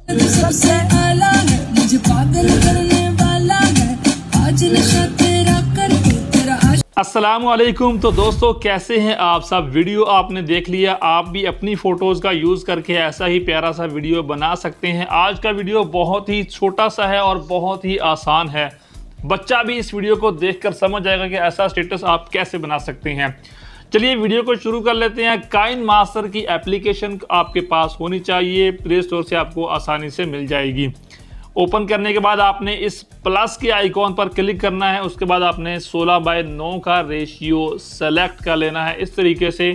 सबसे आला है, मुझे पागल करने वाला है, आज नशा तेरा करके तेरा अस्सलामुअलैकुम। तो दोस्तों कैसे हैं आप सब। वीडियो आपने देख लिया, आप भी अपनी फ़ोटोज़ का यूज़ करके ऐसा ही प्यारा सा वीडियो बना सकते हैं। आज का वीडियो बहुत ही छोटा सा है और बहुत ही आसान है। बच्चा भी इस वीडियो को देखकर समझ जाएगा कि ऐसा स्टेटस आप कैसे बना सकते हैं। चलिए वीडियो को शुरू कर लेते हैं। काइन मास्टर की एप्लीकेशन आपके पास होनी चाहिए, प्ले स्टोर से आपको आसानी से मिल जाएगी। ओपन करने के बाद आपने इस प्लस के आइकॉन पर क्लिक करना है। उसके बाद आपने 16:9 का रेशियो सेलेक्ट कर लेना है। इस तरीके से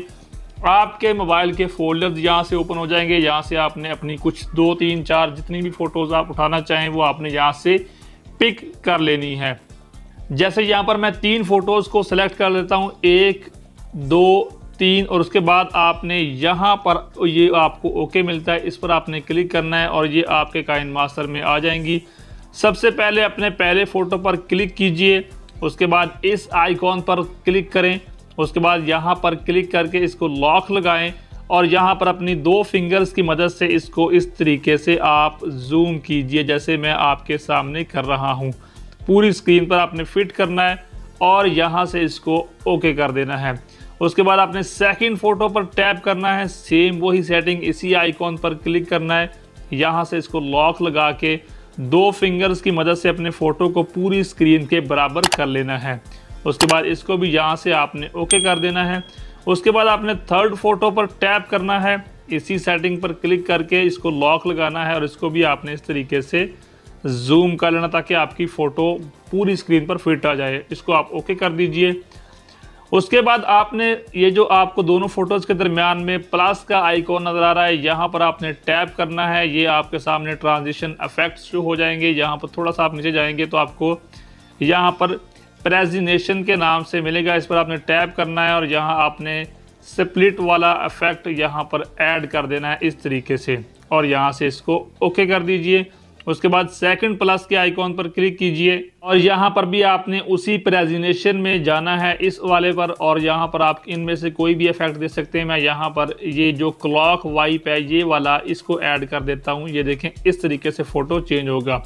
आपके मोबाइल के फोल्डर्स यहाँ से ओपन हो जाएंगे। यहाँ से आपने अपनी कुछ 2, 3, 4 जितनी भी फ़ोटोज़ आप उठाना चाहें वो आपने यहाँ से पिक कर लेनी है। जैसे यहाँ पर मैं 3 फ़ोटोज़ को सिलेक्ट कर लेता हूँ, 1, 2, 3, और उसके बाद आपने यहाँ पर ये आपको ओके मिलता है, इस पर आपने क्लिक करना है और ये आपके काइन मास्टर में आ जाएंगी। सबसे पहले अपने पहले फ़ोटो पर क्लिक कीजिए, उसके बाद इस आइकॉन पर क्लिक करें, उसके बाद यहाँ पर क्लिक करके इसको लॉक लगाएं और यहाँ पर अपनी 2 फिंगर्स की मदद से इसको इस तरीके से आप जूम कीजिए, जैसे मैं आपके सामने कर रहा हूँ। पूरी स्क्रीन पर आपने फिट करना है और यहाँ से इसको ओके कर देना है। उसके बाद आपने सेकंड फ़ोटो पर टैप करना है, सेम वही सेटिंग, इसी आइकॉन पर क्लिक करना है। यहाँ से इसको लॉक लगा के 2 फिंगर्स की मदद से अपने फ़ोटो को पूरी स्क्रीन के बराबर कर लेना है। उसके बाद इसको भी यहाँ से आपने ओके कर देना है। उसके बाद आपने थर्ड फ़ोटो पर टैप करना है, इसी सेटिंग पर क्लिक करके इसको लॉक लगाना है और इसको भी आपने इस तरीके से जूम कर लेना ताकि आपकी फ़ोटो पूरी स्क्रीन पर फिट आ जाए। इसको आप ओके कर दीजिए। उसके बाद आपने ये जो आपको दोनों फ़ोटोज़ के दरमियान में प्लस का आइकॉन नज़र आ रहा है, यहाँ पर आपने टैप करना है। ये आपके सामने ट्रांजिशन इफेक्ट्स शो हो जाएंगे। यहाँ पर थोड़ा सा आप नीचे जाएंगे तो आपको यहाँ पर प्रेजिनेशन के नाम से मिलेगा, इस पर आपने टैप करना है और यहाँ आपने स्प्लिट वाला इफेक्ट यहाँ पर ऐड कर देना है इस तरीके से और यहाँ से इसको ओके कर दीजिए। उसके बाद सेकंड प्लस के आइकॉन पर क्लिक कीजिए और यहाँ पर भी आपने उसी प्रेजिनेशन में जाना है इस वाले पर और यहाँ पर आप इनमें से कोई भी इफेक्ट दे सकते हैं। मैं यहाँ पर ये जो क्लॉक वाइप है ये वाला इसको ऐड कर देता हूँ। ये देखें इस तरीके से फ़ोटो चेंज होगा।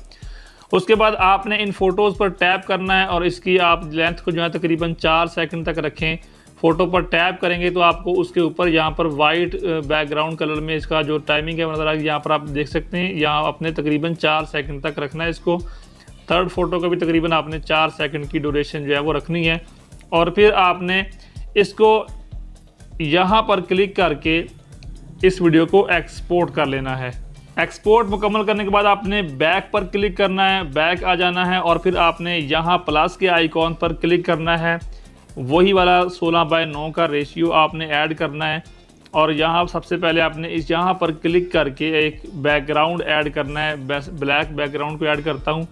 उसके बाद आपने इन फ़ोटोज़ पर टैप करना है और इसकी आप लेंथ को जो है तकरीबन 4 सेकंड तक रखें। फ़ोटो पर टैप करेंगे तो आपको उसके ऊपर यहाँ पर वाइट बैकग्राउंड कलर में इसका जो टाइमिंग है नज़र आ, यहाँ पर आप देख सकते हैं। यहाँ आपने तकरीबन 4 सेकंड तक रखना है इसको। थर्ड फ़ोटो का भी तकरीबन आपने 4 सेकंड की ड्यूरेशन जो है वो रखनी है और फिर आपने इसको यहाँ पर क्लिक करके इस वीडियो को एक्सपोर्ट कर लेना है। एक्सपोर्ट मुकम्मल करने के बाद आपने बैक पर क्लिक करना है, बैक आ जाना है और फिर आपने यहाँ प्लस के आइकॉन पर क्लिक करना है। वही वाला 16:9 का रेशियो आपने ऐड करना है और यहाँ सबसे पहले आपने इस यहाँ पर क्लिक करके एक बैकग्राउंड ऐड करना है। ब्लैक बैकग्राउंड को ऐड करता हूँ।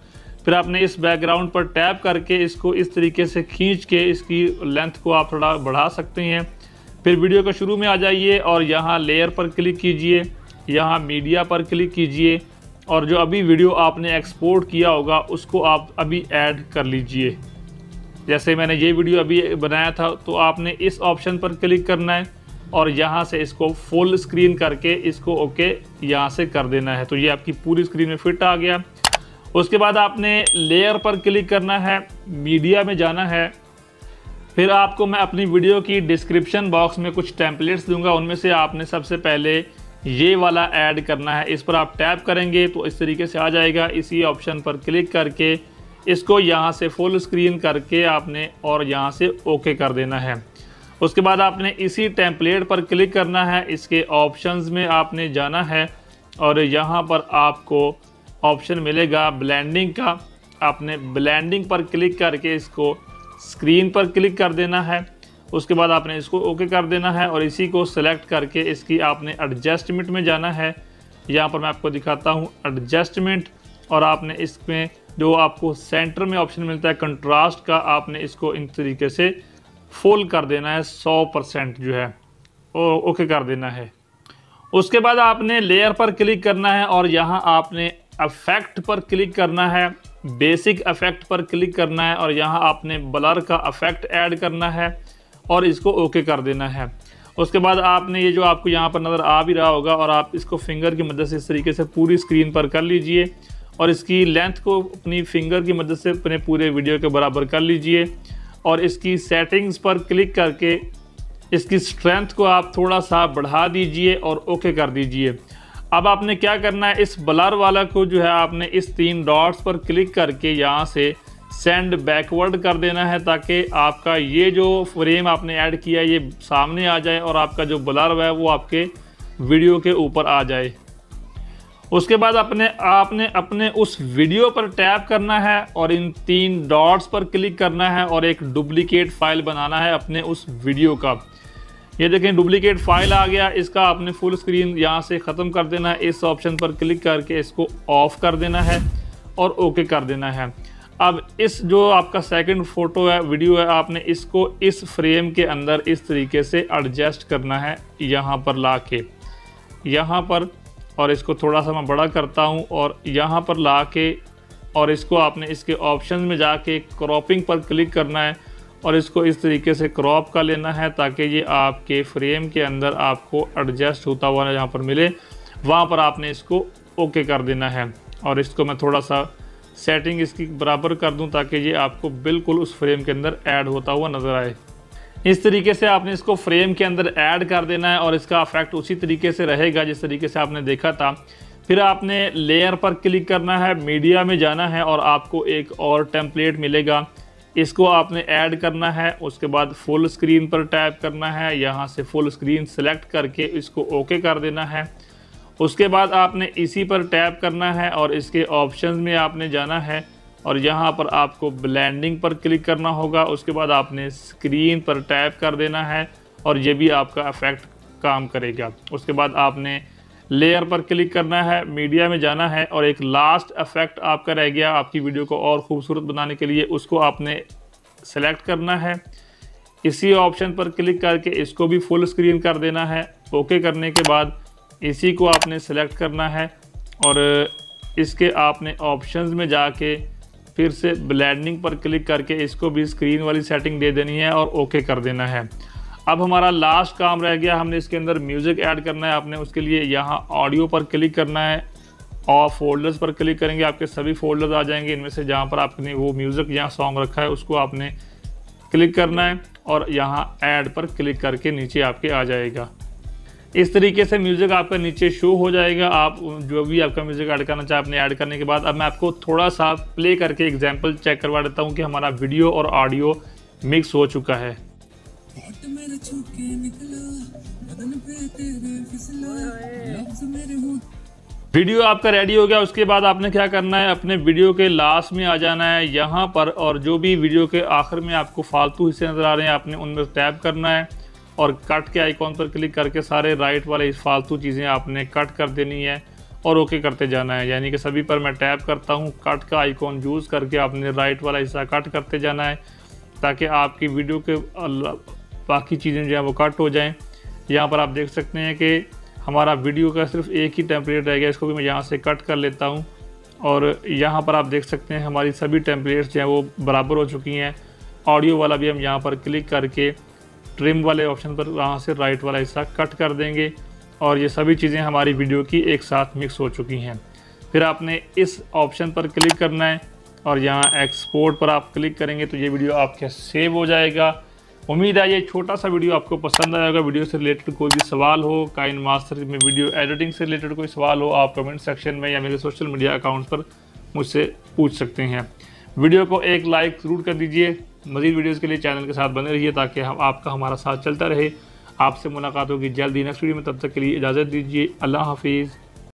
फिर आपने इस बैकग्राउंड पर टैप करके इसको इस तरीके से खींच के इसकी लेंथ को आप थोड़ा बढ़ा सकते हैं। फिर वीडियो के शुरू में आ जाइए और यहाँ लेयर पर क्लिक कीजिए, यहाँ मीडिया पर क्लिक कीजिए और जो अभी वीडियो आपने एक्सपोर्ट किया होगा उसको आप अभी ऐड कर लीजिए। जैसे मैंने ये वीडियो अभी बनाया था तो आपने इस ऑप्शन पर क्लिक करना है और यहाँ से इसको फुल स्क्रीन करके इसको ओके यहाँ से कर देना है। तो ये आपकी पूरी स्क्रीन में फिट आ गया। उसके बाद आपने लेयर पर क्लिक करना है, मीडिया में जाना है। फिर आपको मैं अपनी वीडियो की डिस्क्रिप्शन बॉक्स में कुछ टेम्पलेट्स दूंगा, उनमें से आपने सबसे पहले ये वाला ऐड करना है। इस पर आप टैप करेंगे तो इस तरीके से आ जाएगा। इसी ऑप्शन पर क्लिक करके इसको यहाँ से फुल स्क्रीन करके आपने और यहाँ से ओके कर देना है। उसके बाद आपने इसी टेम्पलेट पर क्लिक करना है, इसके ऑप्शंस में आपने जाना है और यहाँ पर आपको ऑप्शन मिलेगा ब्लेंडिंग का। आपने ब्लेंडिंग पर क्लिक करके इसको स्क्रीन पर क्लिक कर देना है। उसके बाद आपने इसको ओके कर देना है और इसी को सिलेक्ट करके इसकी आपने एडजस्टमेंट में जाना है। यहाँ पर मैं आपको दिखाता हूँ एडजस्टमेंट और आपने इसमें जो आपको सेंटर में ऑप्शन मिलता है कंट्रास्ट का, आपने इसको इन तरीके से फुल कर देना है, 100% जो है ओके कर देना है। उसके बाद आपने लेयर पर क्लिक करना है और यहाँ आपने इफेक्ट पर क्लिक करना है, बेसिक इफेक्ट पर क्लिक करना है और यहाँ आपने ब्लर का इफेक्ट ऐड करना है और इसको ओके कर देना है। उसके बाद आपने ये जो आपको यहाँ पर नज़र आ भी रहा होगा, और आप इसको फिंगर की मदद से इस तरीके से पूरी स्क्रीन पर कर लीजिए और इसकी लेंथ को अपनी फिंगर की मदद से अपने पूरे वीडियो के बराबर कर लीजिए और इसकी सेटिंग्स पर क्लिक करके इसकी स्ट्रेंथ को आप थोड़ा सा बढ़ा दीजिए और ओके कर दीजिए। अब आपने क्या करना है, इस ब्लर वाला को जो है आपने इस 3 डॉट्स पर क्लिक करके यहाँ से सेंड बैकवर्ड कर देना है, ताकि आपका ये जो फ्रेम आपने ऐड किया ये सामने आ जाए और आपका जो ब्लर है वो आपके वीडियो के ऊपर आ जाए। उसके बाद आपने अपने उस वीडियो पर टैप करना है और इन 3 डॉट्स पर क्लिक करना है और एक डुप्लीकेट फाइल बनाना है अपने उस वीडियो का। ये देखें डुप्लीकेट फाइल आ गया, इसका आपने फुल स्क्रीन यहाँ से ख़त्म कर देना है। इस ऑप्शन पर क्लिक करके इसको ऑफ कर देना है और ओके कर देना है। अब इस जो आपका सेकंड फ़ोटो है, वीडियो है, आपने इसको इस फ्रेम के अंदर इस तरीके से एडजस्ट करना है यहाँ पर ला के, यहाँ पर, और इसको थोड़ा सा मैं बड़ा करता हूँ और यहाँ पर ला के, और इसको आपने इसके ऑप्शन में जाके क्रॉपिंग पर क्लिक करना है और इसको इस तरीके से क्रॉप कर लेना है ताकि ये आपके फ्रेम के अंदर आपको एडजस्ट होता हुआ जहाँ पर मिले वहाँ पर आपने इसको ओके कर देना है। और इसको मैं थोड़ा सा सेटिंग इसकी बराबर कर दूं ताकि ये आपको बिल्कुल उस फ्रेम के अंदर ऐड होता हुआ नज़र आए। इस तरीके से आपने इसको फ्रेम के अंदर ऐड कर देना है और इसका इफेक्ट उसी तरीके से रहेगा जिस तरीके से आपने देखा था। फिर आपने लेयर पर क्लिक करना है, मीडिया में जाना है और आपको एक और टेम्पलेट मिलेगा, इसको आपने ऐड करना है। उसके बाद फुल स्क्रीन पर टैप करना है, यहाँ से फुल स्क्रीन सेलेक्ट करके इसको ओके कर देना है। उसके बाद आपने इसी पर टैप करना है और इसके ऑप्शंस में आपने जाना है और यहाँ पर आपको ब्लेंडिंग पर क्लिक करना होगा। उसके बाद आपने स्क्रीन पर टैप कर देना है और ये भी आपका इफेक्ट काम करेगा। उसके बाद आपने लेयर पर क्लिक करना है, मीडिया में जाना है और एक लास्ट इफेक्ट आपका रह गया आपकी वीडियो को और ख़ूबसूरत बनाने के लिए, उसको आपने सेलेक्ट करना है। इसी ऑप्शन पर क्लिक करके इसको भी फुल स्क्रीन कर देना है। ओके करने के बाद इसी को आपने सेलेक्ट करना है और इसके आपने ऑप्शंस में जाके फिर से ब्लेंडिंग पर क्लिक करके इसको भी स्क्रीन वाली सेटिंग दे देनी है और ओके कर देना है। अब हमारा लास्ट काम रह गया, हमने इसके अंदर म्यूज़िक ऐड करना है। आपने उसके लिए यहाँ ऑडियो पर क्लिक करना है और फोल्डर्स पर क्लिक करेंगे, आपके सभी फोल्डर्स आ जाएंगे। इनमें से जहाँ पर आपने वो म्यूज़िक यहाँ सॉन्ग रखा है उसको आपने क्लिक करना है और यहाँ ऐड पर क्लिक करके नीचे आपके आ जाएगा। इस तरीके से म्यूज़िक आपका नीचे शो हो जाएगा। आप जो भी आपका म्यूज़िक ऐड करना चाहे आपने ऐड करने के बाद, अब मैं आपको थोड़ा सा प्ले करके एग्जांपल चेक करवा देता हूँ कि हमारा वीडियो और ऑडियो मिक्स हो चुका है। वीडियो आपका रेडी हो गया। उसके बाद आपने क्या करना है, अपने वीडियो के लास्ट में आ जाना है यहाँ पर, और जो भी वीडियो के आखिर में आपको फालतू हिस्से नज़र आ रहे हैं आपने उनमें टैप करना है और कट के आइकॉन पर क्लिक करके सारे राइट वाले फालतू चीज़ें आपने कट कर देनी है और ओके करते जाना है। यानी कि सभी पर मैं टैप करता हूँ, कट का आइकॉन यूज़ करके आपने राइट वाला हिस्सा कट करते जाना है ताकि आपकी वीडियो के बाकी चीज़ें जो है वो कट हो जाएं। यहाँ पर आप देख सकते हैं कि हमारा वीडियो का सिर्फ एक ही टेम्पलेट रह गया, इसको भी मैं यहाँ से कट कर लेता हूँ और यहाँ पर आप देख सकते हैं हमारी सभी टेम्पलेट्स जो हैं वो बराबर हो चुकी हैं। ऑडियो वाला भी हम यहाँ पर क्लिक करके ट्रिम वाले ऑप्शन पर वहाँ से राइट वाला हिस्सा कट कर देंगे और ये सभी चीज़ें हमारी वीडियो की एक साथ मिक्स हो चुकी हैं। फिर आपने इस ऑप्शन पर क्लिक करना है और यहाँ एक्सपोर्ट पर आप क्लिक करेंगे तो ये वीडियो आपके सेव हो जाएगा। उम्मीद है ये छोटा सा वीडियो आपको पसंद आएगा। वीडियो से रिलेटेड कोई भी सवाल हो, काइन मास्टर में वीडियो एडिटिंग से रिलेटेड कोई सवाल हो, आप कमेंट सेक्शन में या मेरे सोशल मीडिया अकाउंट्स पर मुझसे पूछ सकते हैं। वीडियो को एक लाइक ज़रूर कर दीजिए। मज़ीद वीडियोज़ के लिए चैनल के साथ बने रहिए ताकि आपका हमारा साथ चलता रहे। आपसे मुलाकात होगी जल्दी नेक्स्ट वीडियो में, तब तक के लिए इजाज़त दीजिए। अल्लाह हाफिज़।